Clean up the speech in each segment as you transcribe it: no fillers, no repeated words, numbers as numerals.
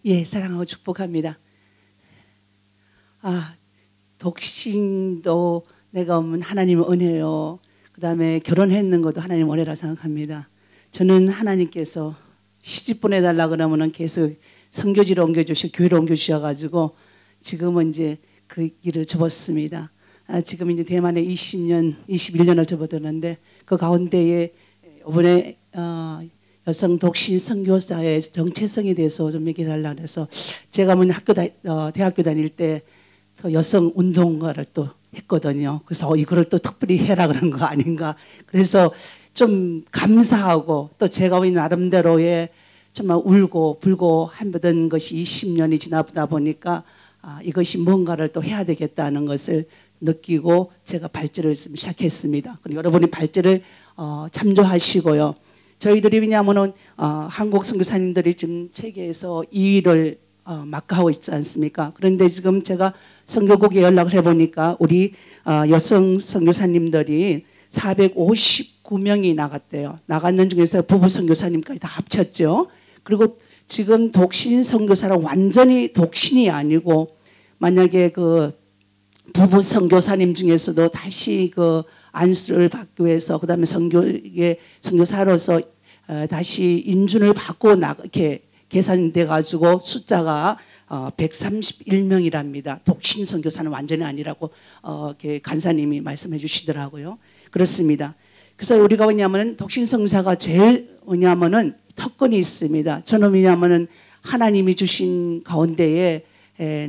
예, 사랑하고 축복합니다. 독신도 내가 오면 하나님의 은혜요. 그 다음에 결혼했는 것도 하나님의 은혜라 생각합니다. 저는 하나님께서 시집 보내달라 그러면은 계속 선교지로 옮겨주시고 교회로 옮겨주셔가지고 지금은 이제 그 길을 접었습니다. 지금 이제 대만에 21년을 접어드는데 그 가운데에 이번에 여성 독신 선교사의 정체성에 대해서 좀 얘기해 달라고 해서 제가 대학교 다닐 때 여성 운동가를 또 했거든요. 그래서 이거를 또 특별히 해라 그런 거 아닌가. 그래서 좀 감사하고 또 제가 나름대로의 정말 울고 불고 했던 것이 20년이 지나다 보니까 이것이 뭔가를 또 해야 되겠다는 것을 느끼고 제가 발제를 시작했습니다. 여러분이 발제를 참조하시고요. 저희들이 왜냐하면은 한국 선교사님들이 지금 세계에서 2위를 막하고 있지 않습니까? 그런데 지금 제가 선교국에 연락을 해보니까 우리 여성 선교사님들이 459명이 나갔대요. 나갔는 중에서 부부 선교사님까지 다 합쳤죠. 그리고 지금 독신 선교사는 완전히 독신이 아니고 만약에 그 부부 선교사님 중에서도 다시 그 안수를 받기 위해서 그다음에 선교사로서 다시 인준을 받고 이렇게 계산돼 가지고 숫자가 131명이랍니다. 독신 선교사는 완전히 아니라고 이렇게 간사님이 말씀해 주시더라고요. 그렇습니다. 그래서 우리가 뭐냐면은 독신 선교사가 제일 뭐냐면은 특권이 있습니다. 저는 왜냐면은 하나님이 주신 가운데에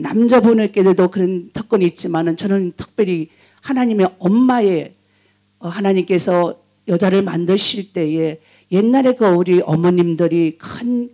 남자분에게도 그런 특권이 있지만은 저는 특별히 하나님의 엄마의 하나님께서 여자를 만드실 때에 옛날에 그 우리 어머님들이 큰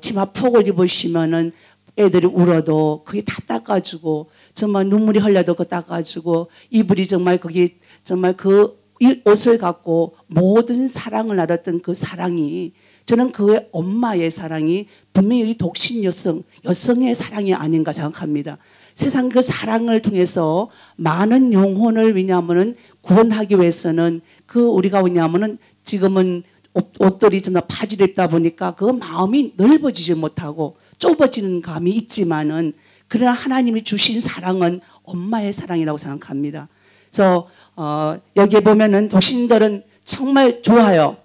치마폭을 입으시면은 애들이 울어도 그게 다 닦아주고 정말 눈물이 흘려도 그거 닦아주고 이불이 정말 거기 정말 그 옷을 갖고 모든 사랑을 나눴던 그 사랑이 저는 그 엄마의 사랑이 분명히 독신 여성의 사랑이 아닌가 생각합니다. 세상 그 사랑을 통해서 많은 영혼을 왜냐하면은 구원하기 위해서는 그 우리가 왜냐하면은 지금은 옷들이 좀 바지를 입다 보니까 그 마음이 넓어지지 못하고 좁아지는 감이 있지만은 그러나 하나님이 주신 사랑은 엄마의 사랑이라고 생각합니다. 그래서 여기에 보면은 독신들은 정말 좋아요.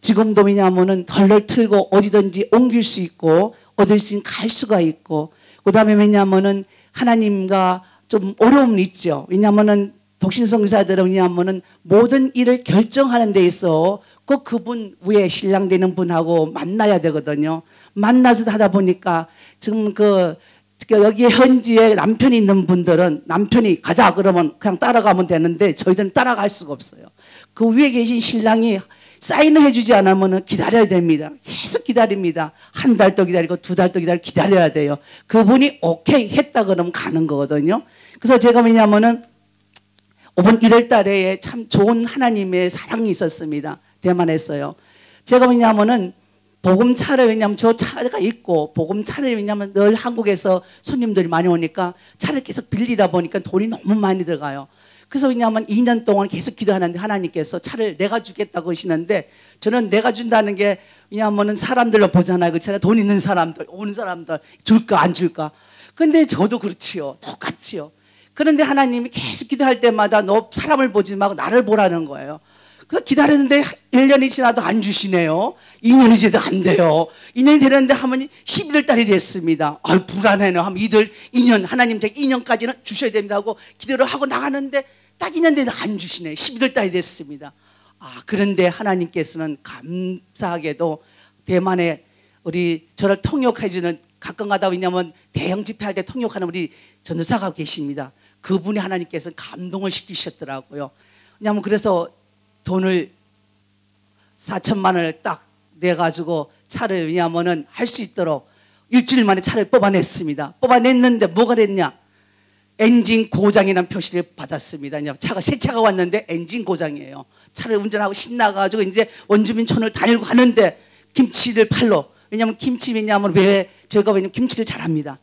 지금도 왜냐하면은 덜덜 틀고 어디든지 옮길 수 있고 어디든지 갈 수가 있고 그다음에 왜냐하면은 하나님과 좀 어려움이 있죠. 왜냐하면은 독신 선교사들은 왜냐하면은 모든 일을 결정하는 데 있어 꼭 그분 위에 신랑 되는 분하고 만나야 되거든요. 만나서 하다 보니까 지금 여기에 현지에 남편이 있는 분들은 남편이 가자 그러면 그냥 따라가면 되는데 저희들은 따라갈 수가 없어요. 그 위에 계신 신랑이 사인을 해주지 않으면 기다려야 됩니다. 계속 기다립니다. 한 달도 기다리고 두 달도 기다려야 돼요. 그분이 오케이 했다 그러면 가는 거거든요. 그래서 제가 왜냐하면은 이번 1월 달에 참 좋은 하나님의 사랑이 있었습니다. 대만에서요. 제가 왜냐하면은 복음차를 왜냐하면 저 차가 있고 복음차를 왜냐하면 늘 한국에서 손님들이 많이 오니까 차를 계속 빌리다 보니까 돈이 너무 많이 들어가요. 그래서 왜냐하면 2년 동안 계속 기도하는데 하나님께서 차를 내가 주겠다고 하시는데 저는 내가 준다는 게 왜냐하면 사람들로 보잖아요. 그 차를 돈 있는 사람들, 오는 사람들 줄까 안 줄까. 근데 저도 그렇지요. 똑같지요. 그런데 하나님이 계속 기도할 때마다 너 사람을 보지 말고 나를 보라는 거예요. 그래서 기다렸는데 1년이 지나도 안 주시네요. 2년이 지나도 안 돼요. 2년이 되는데 하면 11월 달이 됐습니다. 불안해요. 하면 2년 하나님 제가 2년까지는 주셔야 됩니다 하고 기도를 하고 나가는데 딱 2년 되도 안 주시네요. 11월 달이 됐습니다. 그런데 하나님께서는 감사하게도 대만에 우리 저를 통역해 주는 가끔 가다 왜냐하면 대형 집회할 때 통역하는 우리 전도사가 계십니다. 그분이 하나님께서 감동을 시키셨더라고요. 왜냐하면 그래서 돈을 4천만 원을 딱 내가지고 차를 왜냐하면은 할 수 있도록 일주일 만에 차를 뽑아냈습니다. 뽑아냈는데 뭐가 됐냐? 엔진 고장이라는 표시를 받았습니다. 차가 새 차가 왔는데 엔진 고장이에요. 차를 운전하고 신나가지고 이제 원주민촌을 다니고 가는데 김치를 팔러. 왜냐하면 김치 왜냐하면 왜냐면 김치를 잘합니다.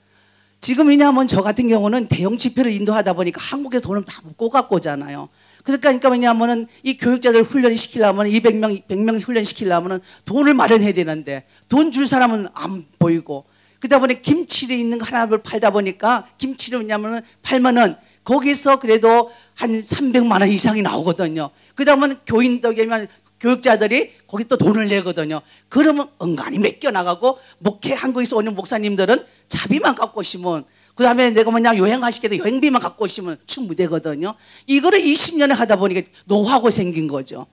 지금 왜냐하면 저 같은 경우는 대형 집회를 인도하다 보니까 한국에서 돈을 다 못 갖고 오잖아요. 그러니까 왜냐하면은 이 교육자들 훈련을 시키려면 200명, 100명 훈련시키려면 돈을 마련해야 되는데 돈 줄 사람은 안 보이고 그러다 보니 김치를 있는 거 하나를 팔다 보니까 김치를 왜냐면은 팔면은 거기서 그래도 한 300만 원 이상이 나오거든요. 그러다 보면 교인들이면 교육자들이 거기 또 돈을 내거든요. 그러면 은간히 맡겨 나가고 목회 한국에서 오는 목사님들은 차비만 갖고 오시면 그 다음에 내가 뭐냐 여행하시게 돼 여행비만 갖고 오시면 충분되거든요. 이거를 20년을 하다 보니까 노하고 생긴 거죠.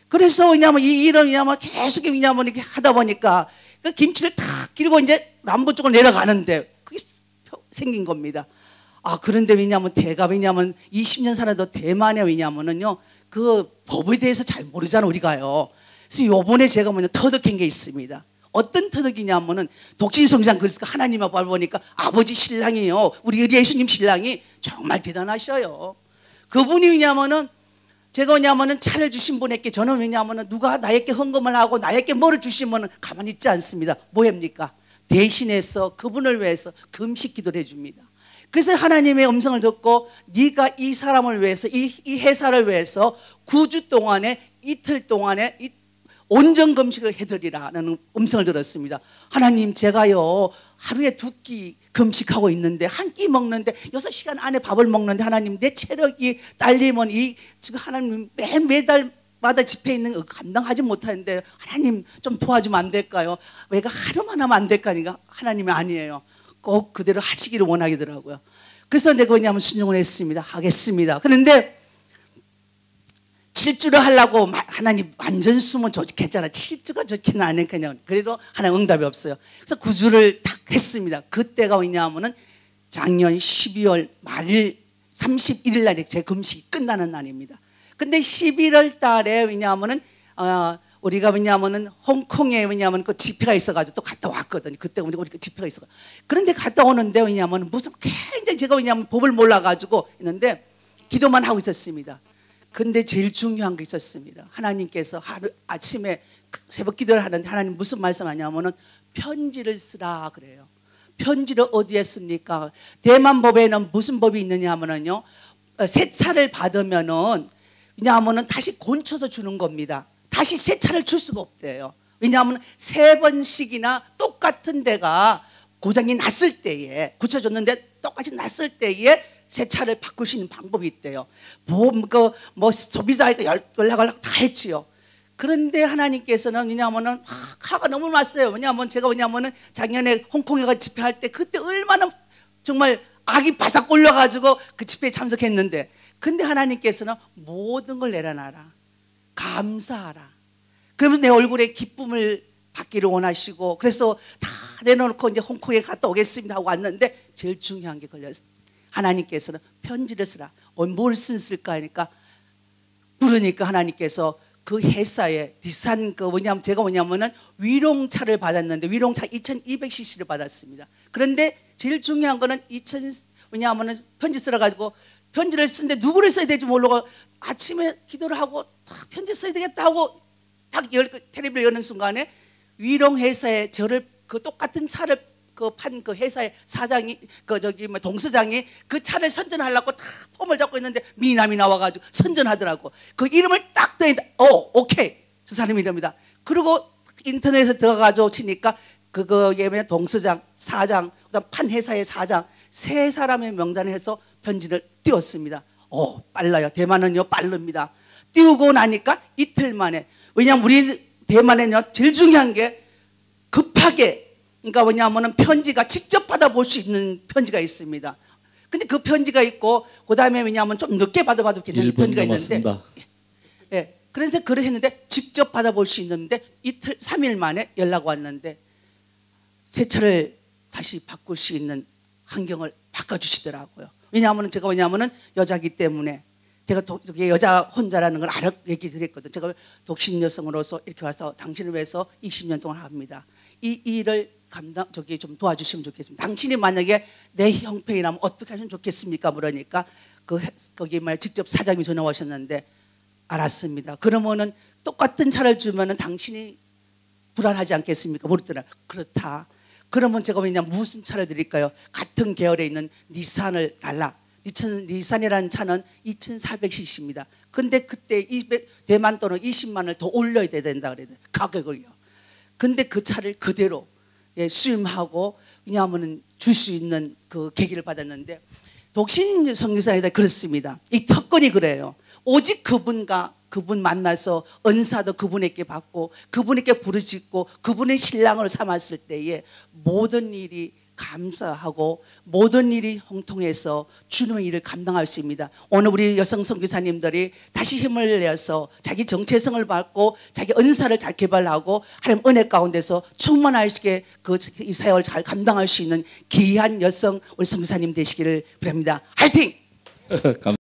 그래서 왜냐면 이 일을 왜냐면 계속 왜냐면 이렇게 하다 보니까 그 김치를 탁 길고 이제 남부 쪽으로 내려가는데 그게 생긴 겁니다. 아, 그런데 왜냐면 대가 왜냐면 20년 살아도 대만에 왜냐면은요 그 법에 대해서 잘 모르잖아 우리가요. 그래서 요번에 제가 뭐냐 터득한 게 있습니다. 어떤 터득이냐면은 독신성장 그래서 하나님 앞을 보니까 아버지 신랑이요 우리 예수님 신랑이 정말 대단하셔요. 그분이 왜냐면은 제가 왜냐면은 차를 주신 분에게 저는 왜냐면은 누가 나에게 헌금을 하고 나에게 뭐를 주시면은 가만히 있지 않습니다. 뭐합니까? 대신해서 그분을 위해서 금식 기도를 해줍니다. 그래서 하나님의 음성을 듣고 네가 이 사람을 위해서 이 회사를 위해서 9주 동안에 이틀 동안에 온전 금식을 해드리라는 음성을 들었습니다. 하나님 제가요 하루에 2끼 금식하고 있는데 한 끼 먹는데 6시간 안에 밥을 먹는데 하나님 내 체력이 딸리면 지금 하나님 매달마다 집회에 있는 거 감당하지 못하는데 하나님 좀 도와주면 안 될까요? 왜가 하루만 하면 안 될까니까 하나님이 아니에요. 꼭 그대로 하시기를 원하더라고요. 그래서 내가 뭐냐면 순종을 했습니다. 하겠습니다. 그런데 7주를 하려고 하나님 완전 쓰면 좋겠잖아. 7주가 좋게는 않으니까요. 그래도 하나님 응답이 없어요. 그래서 9주를 딱 했습니다. 그때가 왜냐하면은 작년 12월 말일 31일 날에 제 금식이 끝나는 날입니다. 근데 11월 달에 왜냐하면은 우리가 왜냐하면은 홍콩에 왜냐하면 그 집회가 있어가지고 또 갔다 왔거든요. 그때 우리가 집회가 있어. 그런데 갔다 오는데 왜냐하면 무슨 굉장히 제가 왜냐하면 법을 몰라가지고 있는데 기도만 하고 있었습니다. 근데 제일 중요한 게 있었습니다. 하나님께서 하루 아침에 새벽 기도를 하는데 하나님 무슨 말씀하냐면은 편지를 쓰라 그래요. 편지를 어디에 씁니까? 대만 법에는 무슨 법이 있느냐 하면은요. 세차를 받으면은 왜냐하면은 다시 곤쳐서 주는 겁니다. 다시 세차를 줄 수가 없대요. 왜냐하면 3번씩이나 똑같은 데가 고장이 났을 때에 고쳐줬는데 똑같이 났을 때에 세차를 바꿀 수 있는 방법이 있대요. 소비자에게 연락을 다 했지요. 그런데 하나님께서는 왜냐하면은 화가 너무 났어요. 왜냐하면 제가 작년에 홍콩에 가 집회할 때 그때 얼마나 정말 악이 바싹 올려가지고 그 집회에 참석했는데 근데 하나님께서는 모든 걸 내려놔라. 감사하라. 그러면서 내 얼굴에 기쁨을 받기를 원하시고 그래서 다 내놓고 이제 홍콩에 갔다 오겠습니다 하고 왔는데 제일 중요한 게 걸렸어요. 하나님께서는 편지를 쓰라. 뭘 쓸까 하니까 그러니까 하나님께서 그 회사에 비싼 왜냐하면 제가 뭐냐면은 위롱차를 받았는데 위롱차 2200cc를 받았습니다. 그런데 제일 중요한 거는 왜냐하면은 편지 쓰라 가지고 편지를 쓰는데 누구를 써야 될지 모르고 아침에 기도를 하고 딱 편지 써야 되겠다 하고 딱 텔레비를 여는 순간에 위롱 회사에 저를 그 똑같은 차를 판 회사의 사장이 동서장이 그 차를 선전하려고 다 폼을 잡고 있는데 미남이 나와가지고 선전하더라고. 그 이름을 딱 대는데 오케이 저 사람 이름이다. 그리고 인터넷에 들어가서 치니까 예면 동서장, 사장, 그다음 판 회사의 사장 3사람의 명단을 해서 편지를 띄웠습니다. 빨라요. 대만은요 빠릅니다. 띄우고 나니까 이틀 만에 왜냐면 우리 대만에는요 제일 중요한 게 급하게 그러니까 뭐냐면은 편지가 직접 받아볼 수 있는 편지가 있습니다. 근데 그 편지가 있고 그다음에 왜냐하면 좀 늦게 받아봐도 괜찮은 편지가 있는데 예. 그래서 그걸 했는데 직접 받아볼 수 있는데 이틀 3일 만에 연락 왔는데 세차를 다시 바꿀 수 있는 환경을 바꿔주시더라고요. 왜냐하면 제가 여자기 때문에 제가 여자 혼자라는 걸 얘기 드렸거든요. 제가 독신 여성으로서 이렇게 와서 당신을 위해서 20년 동안 합니다. 이 일을 좀 도와주시면 좋겠습니다. 당신이 만약에 내 형편이라면 어떻게 하시면 좋겠습니까? 그러니까 거기 직접 사장님이 전화 오셨는데 알았습니다. 그러면은 똑같은 차를 주면은 당신이 불안하지 않겠습니까? 모르더라. 그렇다. 그러면 제가 무슨 차를 드릴까요? 같은 계열에 있는 니산을 달라. 니산이라는 차는 2400cc입니다. 근데 그때 대만 돈은 20만을 더 올려야 된다 그래요. 가격을요. 근데 그 차를 그대로 수임하고 왜냐하면은 줄 수 있는 그 계기를 받았는데 독신 선교사이다 그렇습니다. 이 특권이 그래요. 오직 그분과 그분 만나서 은사도 그분에게 받고 그분에게 부르짖고 그분의 신랑을 삼았을 때에 모든 일이 감사하고 모든 일이 형통해서 주님의 일을 감당할 수 있습니다. 오늘 우리 여성 선교사님들이 다시 힘을 내서 자기 정체성을 받고 자기 은사를 잘 개발하고 하나님 은혜 가운데서 충만하시게 이 사역을 잘 감당할 수 있는 귀한 여성 우리 선교사님 되시기를 바랍니다. 화이팅!